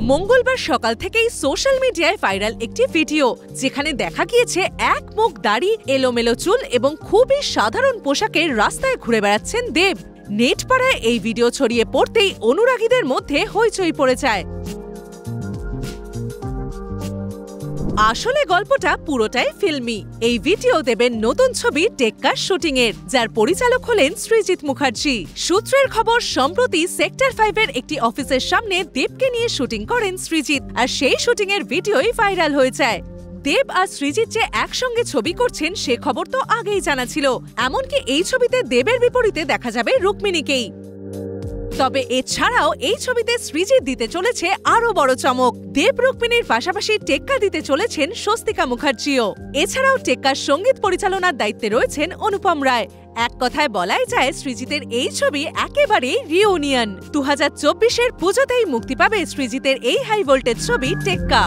মঙ্গলবার সকাল থেকেই সোশ্যাল মিডিয়ায় ভাইরাল একটি ভিডিও, যেখানে দেখা গিয়েছে এক মুখ দাড়ি, এলোমেলো চুল এবং খুবই সাধারণ পোশাকে রাস্তায় ঘুরে বেড়াচ্ছেন দেব। নেট পাড়ায় এই ভিডিও ছড়িয়ে পড়তেই অনুরাগীদের মধ্যে হইচই পড়ে যায়। আসলে গল্পটা পুরোটাই ফিল্মি। এই ভিডিও দেবের নতুন ছবি টেক্কার শুটিং এর, যার পরিচালক হলেন সৃজিত মুখার্জি। সূত্রের খবর, সম্প্রতি সেক্টর 5 এর একটি অফিসের সামনে দেবকে নিয়ে শুটিং করেন সৃজিত, আর সেই শুটিং এর ভিডিওই ভাইরাল হয়ে যায়। দেব আর সৃজিত যে একসঙ্গে ছবি করছেন সে খবর তো আগেই জানা ছিল। এমনকি এই ছবিতে দেবের বিপরীতে দেখা যাবে রুক্মিণীকেই। তবে এছাড়াও এই ছবিতে সৃজিত দিতে চলেছে আরো বড় চমক। দেব রুক্মিণীর পাশাপাশি টেক্কা দিতে চলেছেন স্বস্তিকা মুখার্জিও। এছাড়াও টেক্কার সঙ্গীত পরিচালনার দায়িত্বে রয়েছেন অনুপম রায়। এক কথায় বলাই যায়, সৃজিতের এই ছবি একেবারেই রিউনিয়ন। 2024-এর পুজোতেই মুক্তি পাবে সৃজিতের এই হাই ভোল্টেজ ছবি টেক্কা।